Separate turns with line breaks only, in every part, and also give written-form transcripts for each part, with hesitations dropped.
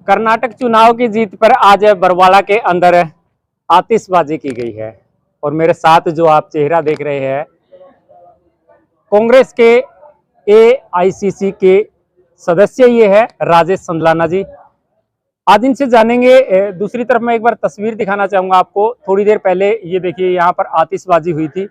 कर्नाटक चुनाव की जीत पर आज बरवाड़ा के अंदर आतिशबाजी की गई है और मेरे साथ जो आप चेहरा देख रहे हैं कांग्रेस के एआईसीसी के सदस्य ये है राजेश संदलाना जी। आज इनसे जानेंगे। दूसरी तरफ मैं एक बार तस्वीर दिखाना चाहूंगा आपको। थोड़ी देर पहले ये देखिए यहाँ पर आतिशबाजी हुई थी।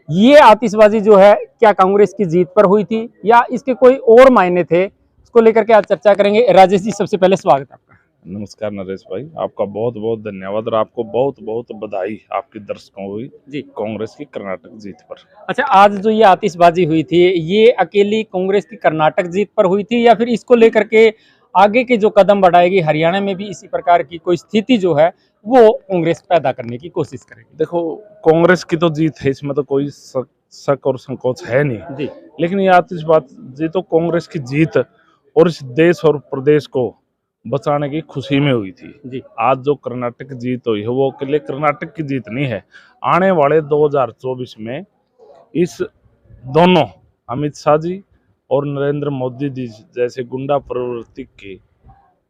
ये आतिशबाजी जो है क्या कांग्रेस की जीत पर हुई थी या इसके कोई और मायने थे, उसको लेकर के आज चर्चा करेंगे। राजेश जी, सबसे पहले स्वागत आपका।
नमस्कार नरेश भाई, आपका बहुत बहुत धन्यवाद और आपको बहुत बहुत बधाई आपके दर्शकों को जी कांग्रेस की कर्नाटक जीत पर।
अच्छा, आज जो ये आतिशबाजी हुई थी ये अकेली कांग्रेस की कर्नाटक जीत पर हुई थी या फिर इसको लेकर के आगे के जो कदम बढ़ाएगी हरियाणा में भी इसी प्रकार की कोई स्थिति जो है वो कांग्रेस पैदा करने की कोशिश करेगी?
देखो, कांग्रेस की तो जीत है, इसमें तो कोई शक और संकोच है नहीं
जी।
लेकिन ये आतिशबाजी तो कांग्रेस की जीत और इस देश और प्रदेश को बचाने की खुशी में हुई थी
जी।
आज जो कर्नाटक जीत हुई है वो अकेले कर्नाटक की जीत नहीं है। आने वाले 2024 में इस दोनों अमित शाह जी और नरेंद्र मोदी जी जैसे गुंडा प्रवृत्ति के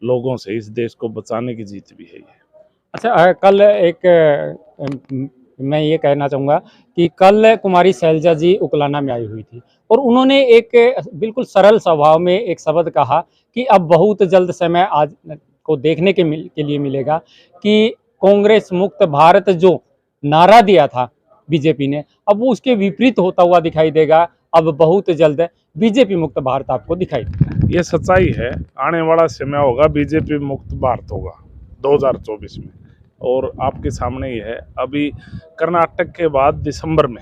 लोगों से इस देश को बचाने की जीत भी है।
अच्छा, कल मैं ये कहना चाहूँगा कि कल कुमारी शैलजा जी उकलाना में आई हुई थी और उन्होंने एक बिल्कुल सरल स्वभाव में एक शब्द कहा कि अब बहुत जल्द समय आज को देखने के लिए मिलेगा कि कांग्रेस मुक्त भारत जो नारा दिया था बीजेपी ने, अब वो उसके विपरीत होता हुआ दिखाई देगा। अब बहुत जल्द बीजेपी मुक्त भारत आपको दिखाई देगा।
ये सच्चाई है, आने वाला समय होगा बीजेपी मुक्त भारत होगा 2024 में। और आपके सामने ही है, अभी कर्नाटक के बाद दिसंबर में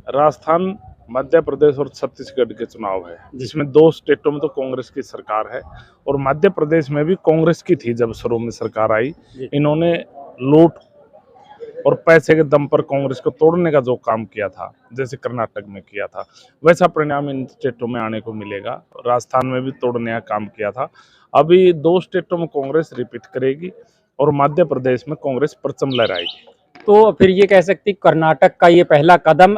राजस्थान, मध्य प्रदेश और छत्तीसगढ़ के चुनाव है जिसमें 2 स्टेटों में तो कांग्रेस की सरकार है और मध्य प्रदेश में भी कांग्रेस की थी जब शुरू में सरकार आई। इन्होंने लूट और पैसे के दम पर कांग्रेस को तोड़ने का जो काम किया था, जैसे कर्नाटक में किया था, वैसा परिणाम इन स्टेटों में आने को मिलेगा। राजस्थान में भी तोड़ने का काम किया था। अभी 2 स्टेटों में कांग्रेस रिपीट करेगी और मध्य प्रदेश में कांग्रेस परचम लहराएगी।
तो फिर ये कह सकती कर्नाटक का ये पहला कदम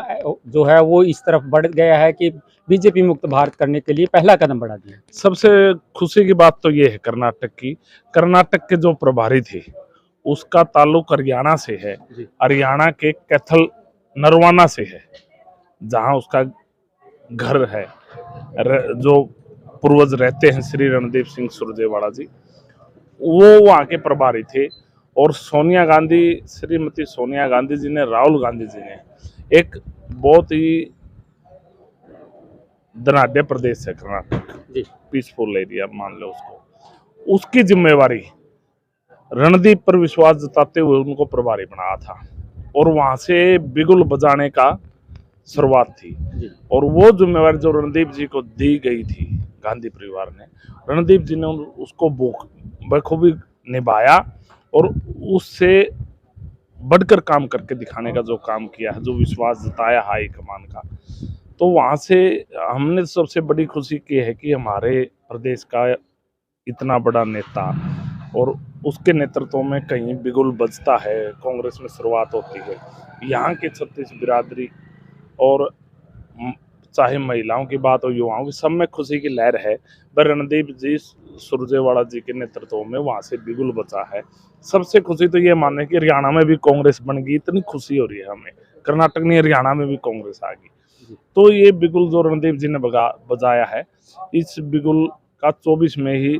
जो है वो इस तरफ बढ़ गया है कि बीजेपी मुक्त भारत करने के लिए पहला कदम बढ़ा दिया।
सबसे खुशी की बात तो ये है कर्नाटक की, कर्नाटक के जो प्रभारी थे उसका ताल्लुक हरियाणा से है। हरियाणा के कैथल नरवाना से है जहां उसका घर है, जो पूर्वज रहते हैं श्री रणदीप सिंह सुरजेवाला जी, वो वहाँ के प्रभारी थे। और सोनिया गांधी, श्रीमती सोनिया गांधी जी ने, राहुल गांधी जी ने एक बहुत ही धनाढ़ प्रदेश है कर्नाटक, पीसफुल एरिया मान लो उसको, उसकी जिम्मेवारी रणदीप पर विश्वास जताते हुए उनको प्रभारी बनाया था और वहां से बिगुल बजाने का शुरुआत थी। और वो जिम्मेवारी जो रणदीप जी को दी गई थी गांधी परिवार ने, रणदीप जी ने उसको बखूबी निभाया और उससे बढ़कर काम करके दिखाने का जो काम किया है, जो विश्वास जताया हाई कमान का, तो वहां से हमने सबसे बड़ी खुशी की है कि हमारे प्रदेश का इतना बड़ा नेता और उसके नेतृत्व में कहीं बिगुल बजता है, कांग्रेस में शुरुआत होती है। यहाँ के 36 बिरादरी और चाहे महिलाओं की बात हो, युवाओं की, सब में खुशी की लहर है। रणदीप जी सुरजेवाला जी के नेतृत्व में वहाँ से बिगुल बचा है। सबसे खुशी तो ये माने कि हरियाणा में भी कांग्रेस बन गई, इतनी खुशी हो रही है हमें। कर्नाटक नहीं, हरियाणा में भी कांग्रेस आ गई। तो ये बिगुल जो रणदीप जी ने बजाया है, इस बिगुल का 24 में ही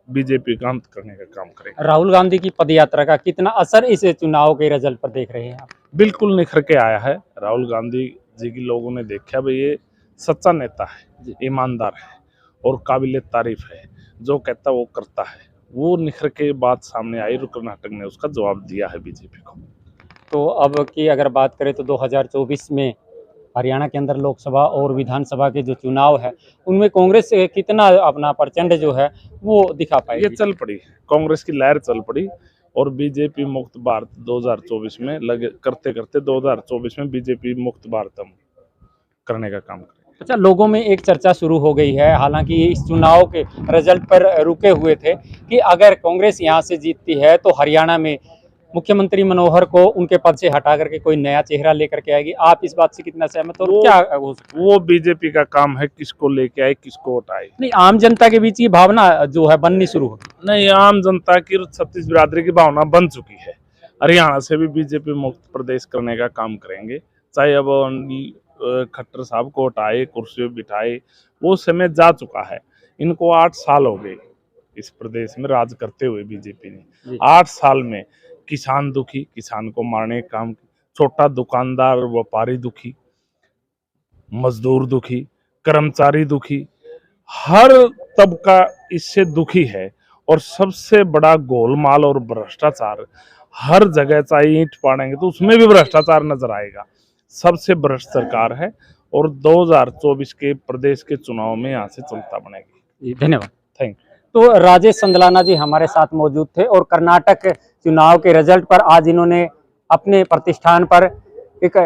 बीजेपी का अंत करने का काम करेगा।
राहुल गांधी की पदयात्रा का कितना असर इस चुनाव के रिजल्ट पर देख रहे हैं आप?
बिल्कुल निखर के आया है। राहुल गांधी जी की लोगों ने देखा भाई ये सच्चा नेता है, ईमानदार है और काबिल तारीफ है, जो कहता वो करता है। वो निखर के बात सामने आई और कर्नाटक ने उसका जवाब दिया है बीजेपी को।
तो अब की अगर बात करें तो 2024 में हरियाणा के अंदर लोकसभा और विधानसभा के जो चुनाव है उनमें कांग्रेस कितना अपना प्रचंड जो है वो दिखा पाएगी?
ये चल पड़ी, कांग्रेस की लहर चल पड़ी और बीजेपी मुक्त भारत 2024 में लगे करते करते 2024 में बीजेपी मुक्त भारत हम करने का काम करें।
अच्छा, लोगों में एक चर्चा शुरू हो गई है, हालांकि इस चुनाव के रिजल्ट पर रुके हुए थे कि अगर कांग्रेस यहां से जीतती है तो हरियाणा में मुख्यमंत्री मनोहर को उनके पद से हटा करके कोई नया चेहरा लेकर के आएगी। आप इस बात से कितना सहमत हो और क्या हो सकता है?
वो बीजेपी का काम है, किसको लेके आए किसको हटाए।
नहीं, आम जनता के बीच ये भावना जो है बननी शुरू होगी।
नहीं, आम जनता की छत्तीस बिरादरी की भावना बन चुकी है। हरियाणा से भी बीजेपी मुक्त प्रदेश करने का काम करेंगे, चाहे अब खट्टर साहब को हटाए, कुर्सी पे बिठाए, वो समय जा चुका है। इनको 8 साल हो गए इस प्रदेश में राज करते हुए बीजेपी ने। 8 साल में किसान दुखी, किसान को मारने का काम, छोटा दुकानदार व्यापारी दुखी, मजदूर दुखी, कर्मचारी दुखी, हर तबका इससे दुखी है। और सबसे बड़ा गोलमाल और भ्रष्टाचार हर जगह, चाहे ईंट पाड़ेंगे तो उसमें भी भ्रष्टाचार नजर आएगा। सबसे भ्रष्ट सरकार है और 2024 के प्रदेश के चुनाव में यहाँ से चलता बनेगी।
धन्यवाद।
Thank you.
तो राजेश संदलाना जी हमारे साथ मौजूद थे और कर्नाटक चुनाव के रिजल्ट पर आज इन्होंने अपने प्रतिष्ठान पर एक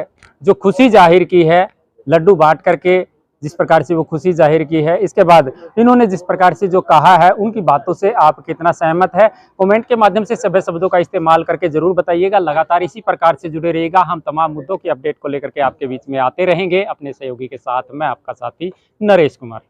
जो खुशी जाहिर की है, लड्डू बांट करके जिस प्रकार से वो खुशी जाहिर की है, इसके बाद इन्होंने जिस प्रकार से जो कहा है उनकी बातों से आप कितना सहमत है, कमेंट के माध्यम से सभी शब्दों का इस्तेमाल करके जरूर बताइएगा। लगातार इसी प्रकार से जुड़े रहिएगा, हम तमाम मुद्दों की अपडेट को लेकर के आपके बीच में आते रहेंगे। अपने सहयोगी के साथ मैं आपका साथी नरेश कुमार।